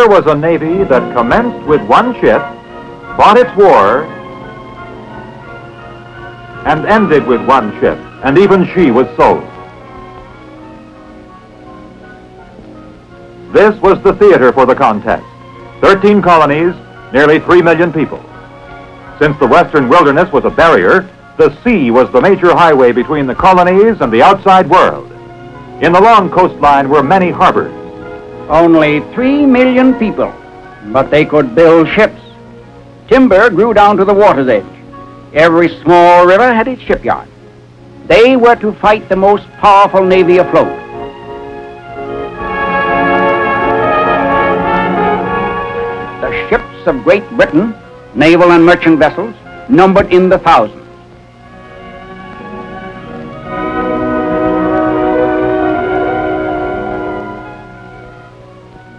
Here was a navy that commenced with one ship, fought its war, and ended with one ship, and even she was sold. This was the theater for the contest. 13 colonies, nearly 3 million people. Since the western wilderness was a barrier, the sea was the major highway between the colonies and the outside world. In the long coastline were many harbors. Only 3 million people, but they could build ships. Timber grew down to the water's edge. Every small river had its shipyard. They were to fight the most powerful navy afloat. The ships of Great Britain, naval and merchant vessels, numbered in the thousands.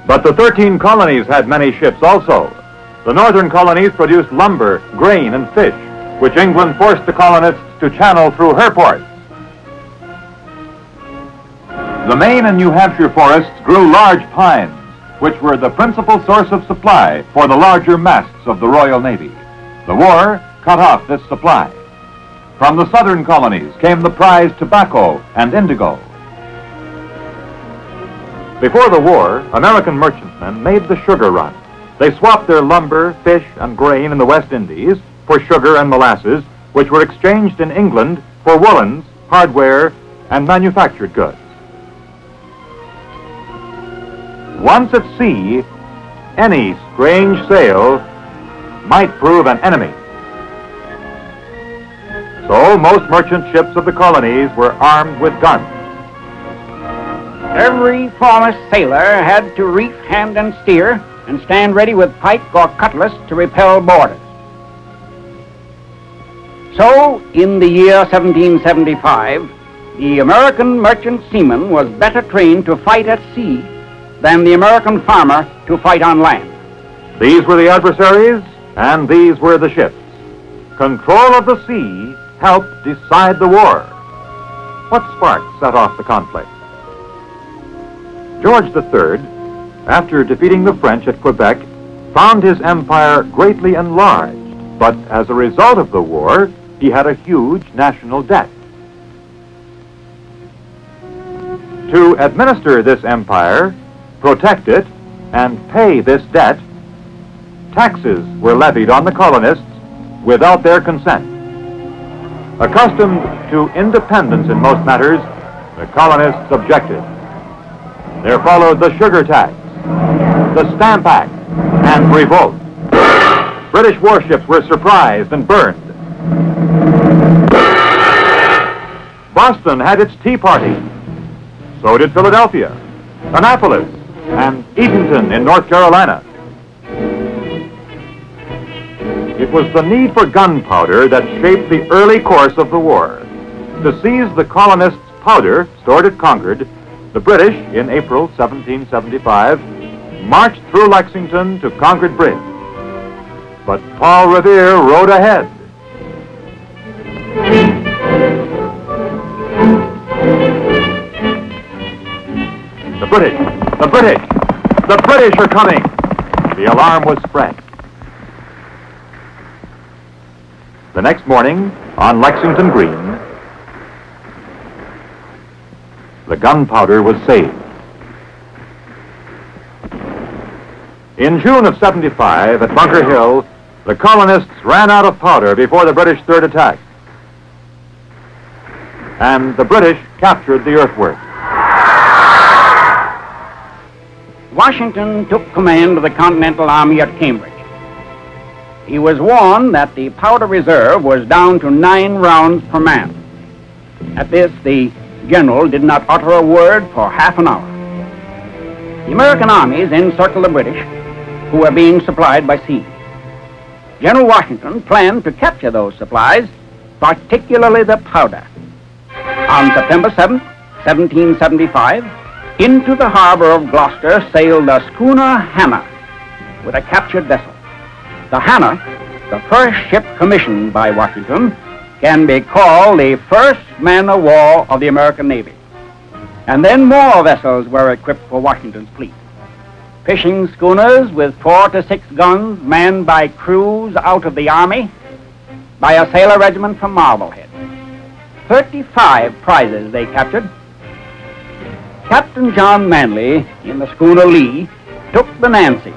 But the 13 colonies had many ships also. The northern colonies produced lumber, grain, and fish, which England forced the colonists to channel through her ports. The Maine and New Hampshire forests grew large pines, which were the principal source of supply for the larger masts of the Royal Navy. The war cut off this supply. From the southern colonies came the prized tobacco and indigo. Before the war, American merchantmen made the sugar run. They swapped their lumber, fish, and grain in the West Indies for sugar and molasses, which were exchanged in England for woolens, hardware, and manufactured goods. Once at sea, any strange sail might prove an enemy. So most merchant ships of the colonies were armed with guns. Every foremost sailor had to reef, hand, and steer, and stand ready with pike or cutlass to repel boarders. So, in the year 1775, the American merchant seaman was better trained to fight at sea than the American farmer to fight on land. These were the adversaries, and these were the ships. Control of the sea helped decide the war. What spark set off the conflict? George III, after defeating the French at Quebec, found his empire greatly enlarged, but as a result of the war, he had a huge national debt. To administer this empire, protect it, and pay this debt, taxes were levied on the colonists without their consent. Accustomed to independence in most matters, the colonists objected. There followed the sugar tax, the Stamp Act, and revolt. British warships were surprised and burned. Boston had its Tea Party. So did Philadelphia, Annapolis, and Eatonton in North Carolina. It was the need for gunpowder that shaped the early course of the war. To seize the colonists' powder stored at Concord, the British, in April 1775, marched through Lexington to Concord Bridge. But Paul Revere rode ahead. The British are coming! The alarm was spread. The next morning, on Lexington Green, the gunpowder was saved. In June of 75, at Bunker Hill, the colonists ran out of powder before the British third attack. And the British captured the earthworks. Washington took command of the Continental Army at Cambridge. He was warned that the powder reserve was down to 9 rounds per man. At this, the general did not utter a word for half an hour. The American armies encircled the British, who were being supplied by sea. General Washington planned to capture those supplies, particularly the powder. On September 7, 1775, into the harbor of Gloucester sailed the schooner Hannah with a captured vessel. The Hannah, the first ship commissioned by Washington, can be called the first man of war of the American Navy. And then more vessels were equipped for Washington's fleet. fishing schooners with 4 to 6 guns manned by crews out of the Army, by a sailor regiment from Marblehead. 35 prizes they captured. Captain John Manley in the schooner Lee took the Nancy,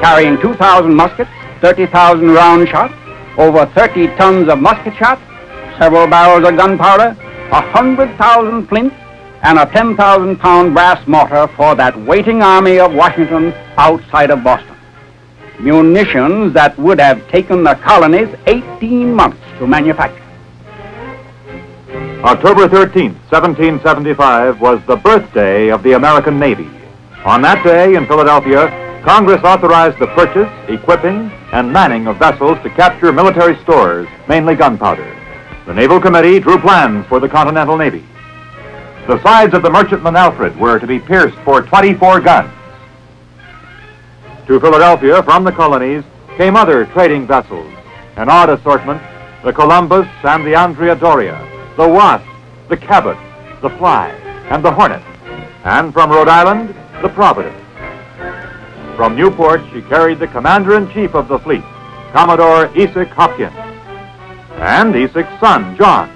carrying 2,000 muskets, 30,000 round shot, over 30 tons of musket shot, several barrels of gunpowder, 100,000 flint, and a 10,000-pound brass mortar for that waiting army of Washington outside of Boston. Munitions that would have taken the colonies 18 months to manufacture. October 13th, 1775, was the birthday of the American Navy. On that day in Philadelphia, Congress authorized the purchase, equipping, and manning of vessels to capture military stores, mainly gunpowder. The Naval Committee drew plans for the Continental Navy. The sides of the merchantman Alfred were to be pierced for 24 guns. To Philadelphia from the colonies came other trading vessels, an odd assortment, the Columbus and the Andrea Doria, the Wasp, the Cabot, the Fly, and the Hornet, and from Rhode Island, the Providence. From Newport, she carried the commander-in-chief of the fleet, Commodore Esek Hopkins, and Esek's son, John,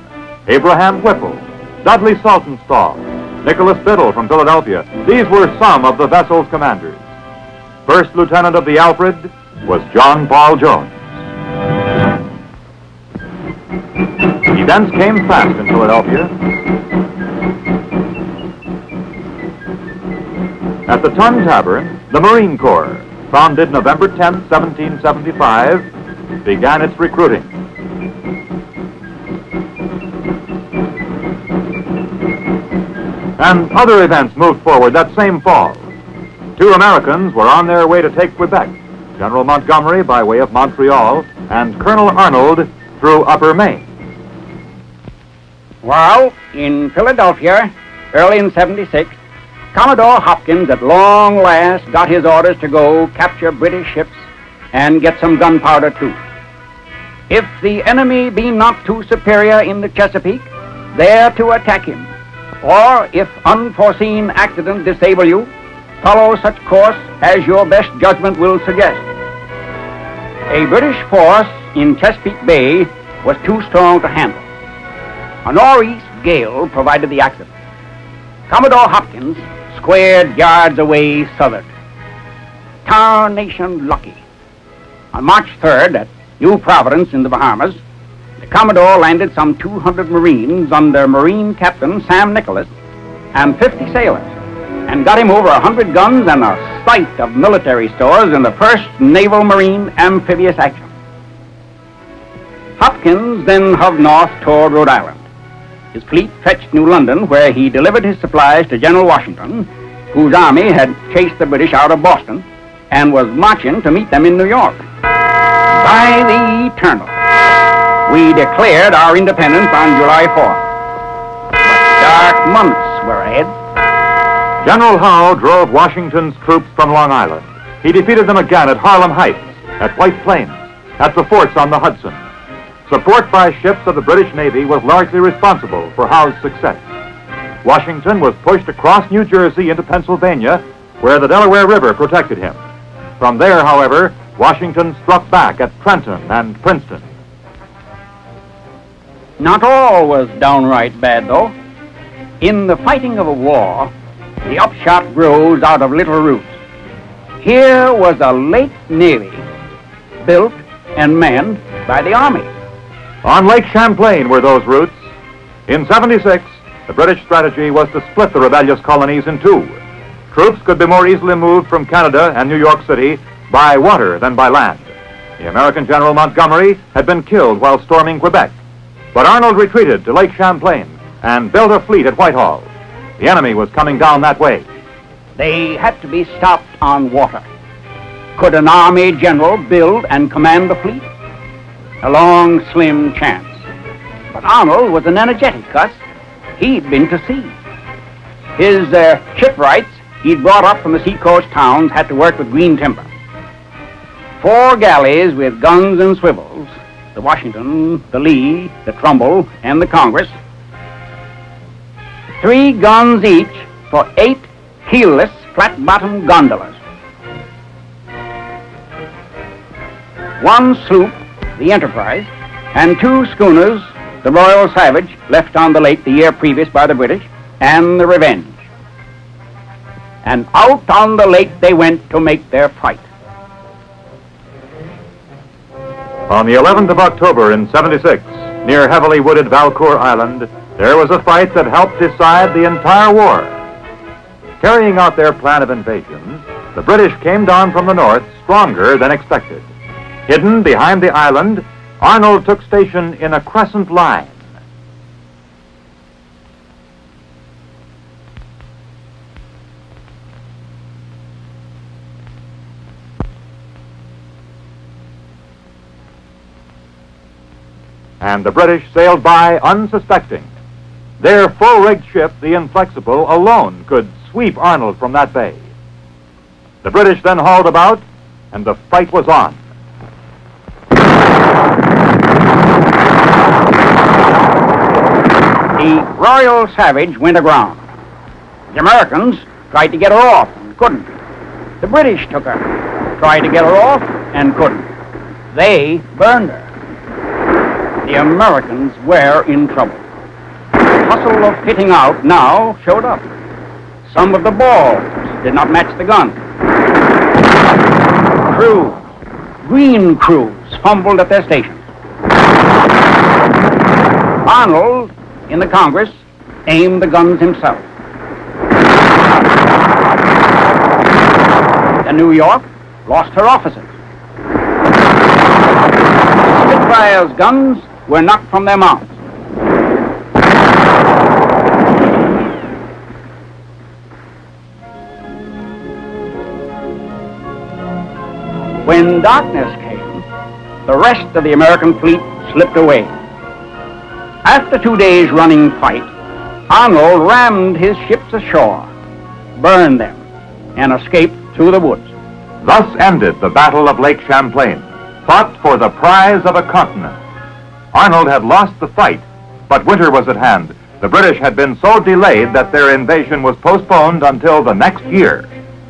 Abraham Whipple, Dudley Saltonstall, Nicholas Biddle from Philadelphia. These were some of the vessel's commanders. First lieutenant of the Alfred was John Paul Jones. Events came fast in Philadelphia. At the Tun Tavern, the Marine Corps, founded November 10, 1775, began its recruiting. And other events moved forward that same fall. 2 Americans were on their way to take Quebec, General Montgomery by way of Montreal, and Colonel Arnold through Upper Maine. Well, in Philadelphia, early in '76, Commodore Hopkins at long last got his orders to go capture British ships and get some gunpowder too. If the enemy be not too superior in the Chesapeake, there to attack him. Or if unforeseen accident disable you, follow such course as your best judgment will suggest. A British force in Chesapeake Bay was too strong to handle. A northeast gale provided the accident. Commodore Hopkins squared yards away southward. Tarnation lucky. On March 3rd at New Providence in the Bahamas, the Commodore landed some 200 Marines under Marine Captain Sam Nicholas and 50 sailors, and got him over 100 guns and a sight of military stores in the first Naval Marine amphibious action. Hopkins then hove north toward Rhode Island. His fleet fetched New London, where he delivered his supplies to General Washington, whose army had chased the British out of Boston and was marching to meet them in New York. By the eternal, we declared our independence on July 4th. But dark months were ahead. General Howe drove Washington's troops from Long Island. He defeated them again at Harlem Heights, at White Plains, at the forts on the Hudson. Support by ships of the British Navy was largely responsible for Howe's success. Washington was pushed across New Jersey into Pennsylvania, where the Delaware River protected him. From there, however, Washington struck back at Trenton and Princeton. Not all was downright bad, though. In the fighting of a war, the upshot grows out of little roots. Here was a Lake Navy, built and manned by the Army. On Lake Champlain were those routes. In '76, the British strategy was to split the rebellious colonies in 2. Troops could be more easily moved from Canada and New York City by water than by land. The American General Montgomery had been killed while storming Quebec, but Arnold retreated to Lake Champlain and built a fleet at Whitehall. The enemy was coming down that way. They had to be stopped on water. Could an Army general build and command the fleet? A long, slim chance. But Arnold was an energetic cuss. He'd been to sea. His shipwrights he'd brought up from the seacoast towns had to work with green timber. 4 galleys with guns and swivels, the Washington, the Lee, the Trumbull, and the Congress. 3 guns each for 8 keelless, flat-bottomed gondolas, one sloop, the Enterprise, and two schooners, the Royal Savage, left on the lake the year previous by the British, and the Revenge. And out on the lake they went to make their fight. On the 11th of October in 76, near heavily wooded Valcour Island, there was a fight that helped decide the entire war. Carrying out their plan of invasion, the British came down from the north stronger than expected. Hidden behind the island, Arnold took station in a crescent line. And the British sailed by unsuspecting. Their full-rigged ship, the Inflexible, alone could sweep Arnold from that bay. The British then hauled about, and the fight was on. The Royal Savage went aground. The Americans tried to get her off and couldn't. The British took her, tried to get her off and couldn't. They burned her. The Americans were in trouble. The hustle of fitting out now showed up. Some of the balls did not match the gun. Green crews fumbled at their stations. Arnold, in the Congress, aimed the guns himself. The New York lost her officers. Spitfire's guns were knocked from their mounts. When darkness came, the rest of the American fleet slipped away. After 2 days' running fight, Arnold rammed his ships ashore, burned them, and escaped through the woods. Thus ended the Battle of Lake Champlain, fought for the prize of a continent. Arnold had lost the fight, but winter was at hand. The British had been so delayed that their invasion was postponed until the next year.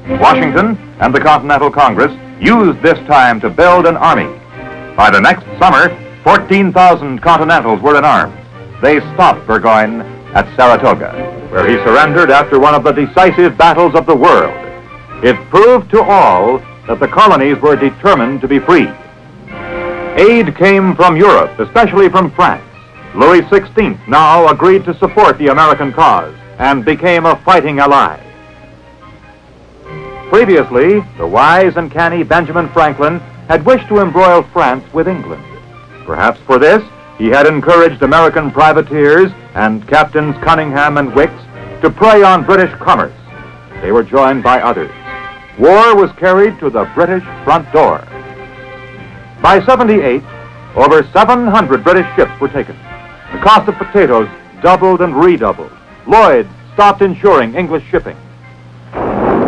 Washington and the Continental Congress used this time to build an army. By the next summer, 14,000 Continentals were in arms. They stopped Burgoyne at Saratoga, where he surrendered after one of the decisive battles of the world. It proved to all that the colonies were determined to be free. Aid came from Europe, especially from France. Louis XVI now agreed to support the American cause and became a fighting ally. Previously, the wise and canny Benjamin Franklin had wished to embroil France with England. Perhaps for this, he had encouraged American privateers and Captains Cunningham and Wicks to prey on British commerce. They were joined by others. War was carried to the British front door. By 78, over 700 British ships were taken. The cost of potatoes doubled and redoubled. Lloyd stopped insuring English shipping.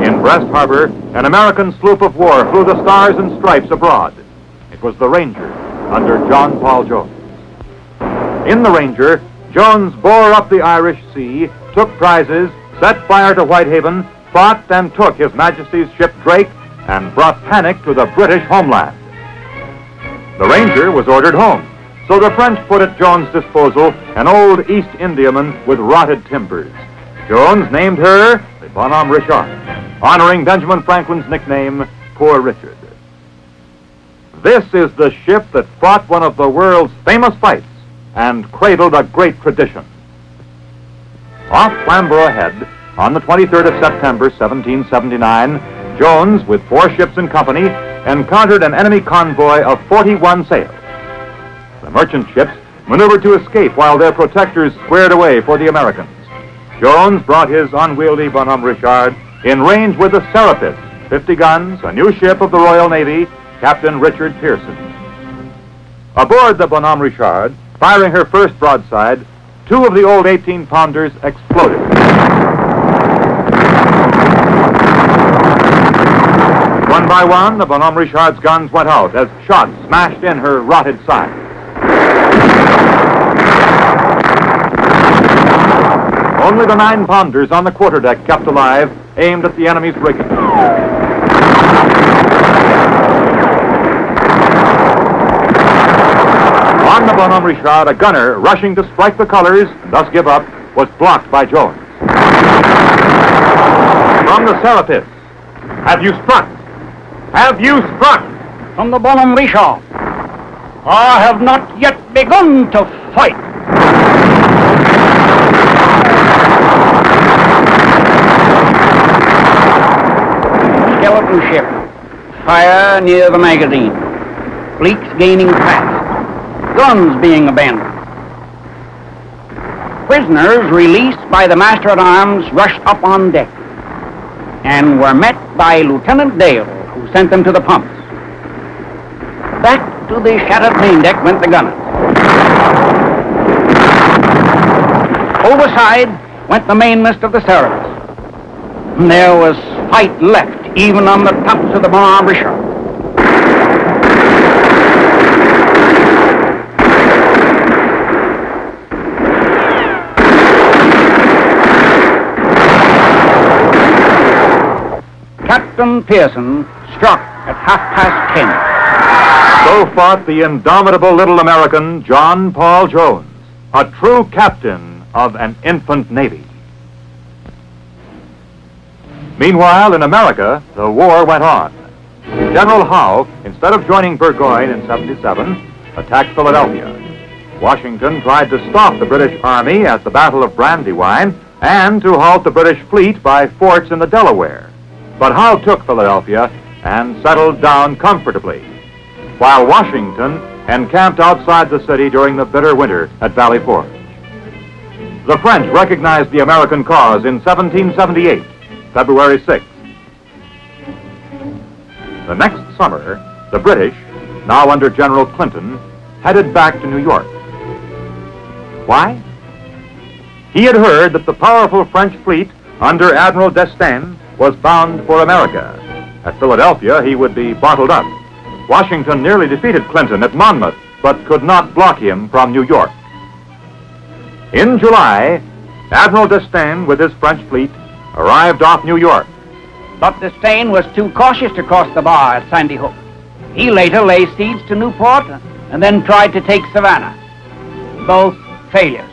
In Brest Harbor, an American sloop of war flew the stars and stripes abroad. It was the Ranger, under John Paul Jones. In the Ranger, Jones bore up the Irish Sea, took prizes, set fire to Whitehaven, fought and took His Majesty's ship Drake, and brought panic to the British homeland. The Ranger was ordered home, so the French put at Jones' disposal an old East Indiaman with rotted timbers. Jones named her the Bonhomme Richard, honoring Benjamin Franklin's nickname, Poor Richard. This is the ship that fought one of the world's famous fights and cradled a great tradition. Off Flamborough Head, on the 23rd of September, 1779, Jones, with 4 ships in company, encountered an enemy convoy of 41 sail. The merchant ships maneuvered to escape while their protectors squared away for the Americans. Jones brought his unwieldy Bonhomme Richard in range with the Serapis, 50 guns, a new ship of the Royal Navy, Captain Richard Pearson. Aboard the Bonhomme Richard, firing her first broadside, 2 of the old 18-pounders exploded. One by one, the Bonhomme Richard's guns went out as shots smashed in her rotted sides. Only the 9-pounders on the quarterdeck kept alive, aimed at the enemy's rigging. On the Bonhomme Richard, a gunner rushing to strike the colors, and thus give up, was blocked by Jones. From the Serapis, have you struck? Have you struck? From the Bonhomme Richard, I have not yet begun to fight. Skeleton ship. Fire near the magazine. Fleets gaining fast. Guns being abandoned. Prisoners released by the master-at-arms rushed up on deck and were met by Lieutenant Dale, who sent them to the pumps. Back to the shattered main deck went the gunners. Overside went the mainmast of the Serapis. There was fight left even on the tops of the Bonhomme Richard. Captain Pearson struck at 10:30. So fought the indomitable little American, John Paul Jones, a true captain of an infant navy. Meanwhile, in America, the war went on. General Howe, instead of joining Burgoyne in 77, attacked Philadelphia. Washington tried to stop the British Army at the Battle of Brandywine and to halt the British fleet by forts in the Delaware. But Howe took Philadelphia and settled down comfortably, while Washington encamped outside the city during the bitter winter at Valley Forge. The French recognized the American cause in 1778, February 6th. The next summer, the British, now under General Clinton, headed back to New York. Why? He had heard that the powerful French fleet under Admiral d'Estaing was bound for America. At Philadelphia, he would be bottled up. Washington nearly defeated Clinton at Monmouth, but could not block him from New York. In July, Admiral d'Estaing, with his French fleet, arrived off New York. But d'Estaing was too cautious to cross the bar at Sandy Hook. He later laid siege to Newport and then tried to take Savannah. Both failures.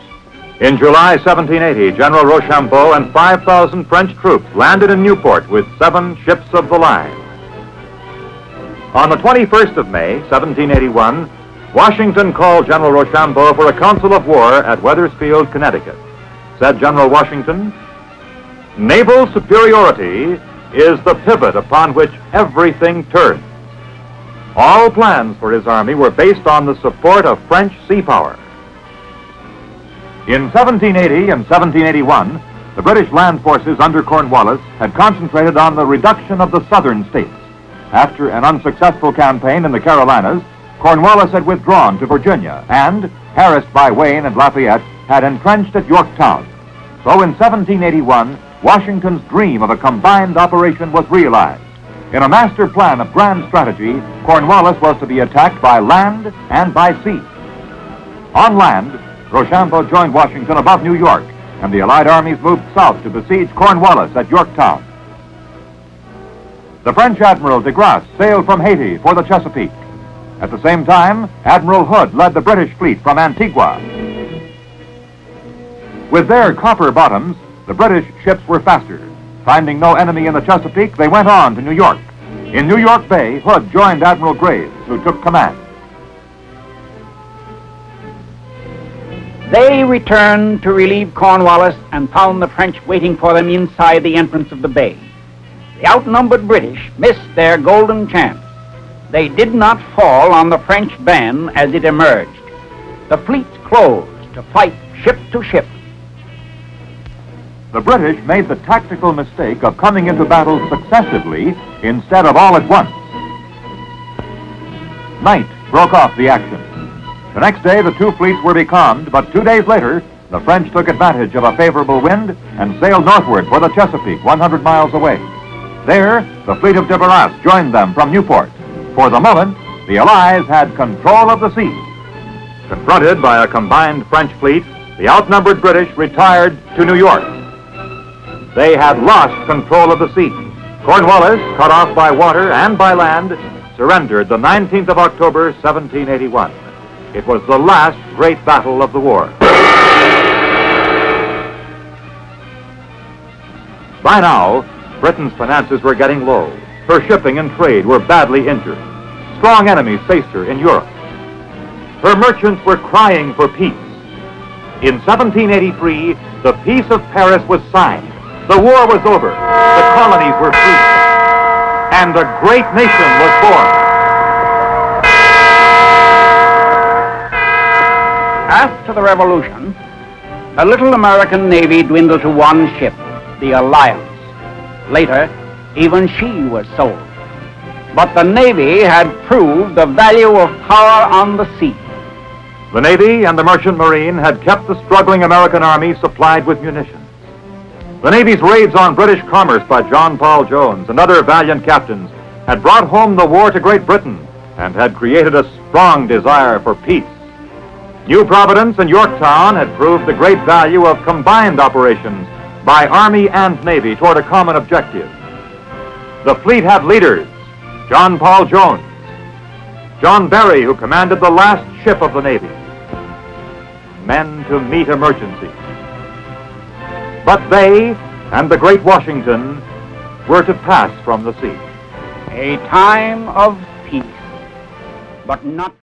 In July 1780, General Rochambeau and 5,000 French troops landed in Newport with 7 ships of the line. On the 21st of May, 1781, Washington called General Rochambeau for a council of war at Wethersfield, Connecticut. Said General Washington, "Naval superiority is the pivot upon which everything turns." All plans for his army were based on the support of French sea power. In 1780 and 1781, the British land forces under Cornwallis had concentrated on the reduction of the southern states. After an unsuccessful campaign in the Carolinas, Cornwallis had withdrawn to Virginia and, harassed by Wayne and Lafayette, had entrenched at Yorktown. So in 1781, Washington's dream of a combined operation was realized. In a master plan of grand strategy, Cornwallis was to be attacked by land and by sea. On land, Rochambeau joined Washington above New York, and the Allied armies moved south to besiege Cornwallis at Yorktown. The French Admiral de Grasse sailed from Haiti for the Chesapeake. At the same time, Admiral Hood led the British fleet from Antigua. With their copper bottoms, the British ships were faster. Finding no enemy in the Chesapeake, they went on to New York. In New York Bay, Hood joined Admiral Graves, who took command. They returned to relieve Cornwallis and found the French waiting for them inside the entrance of the bay. The outnumbered British missed their golden chance. They did not fall on the French van as it emerged. The fleets closed to fight ship to ship. The British made the tactical mistake of coming into battle successively instead of all at once. Night broke off the action. The next day, the two fleets were becalmed, but 2 days later, the French took advantage of a favorable wind and sailed northward for the Chesapeake, 100 miles away. There, the fleet of de Barras joined them from Newport. For the moment, the Allies had control of the sea. Confronted by a combined French fleet, the outnumbered British retired to New York. They had lost control of the sea. Cornwallis, cut off by water and by land, surrendered the 19th of October, 1781. It was the last great battle of the war. By now, Britain's finances were getting low. Her shipping and trade were badly injured. Strong enemies faced her in Europe. Her merchants were crying for peace. In 1783, the Peace of Paris was signed. The war was over. The colonies were free. And a great nation was born. After the Revolution, the little American Navy dwindled to one ship, the Alliance. Later, even she was sold. But the Navy had proved the value of power on the sea. The Navy and the Merchant Marine had kept the struggling American Army supplied with munitions. The Navy's raids on British commerce by John Paul Jones and other valiant captains had brought home the war to Great Britain and had created a strong desire for peace. New Providence and Yorktown had proved the great value of combined operations by Army and Navy toward a common objective. The fleet had leaders: John Paul Jones, John Berry, who commanded the last ship of the Navy, men to meet emergencies. But they and the great Washington were to pass from the sea. A time of peace, but not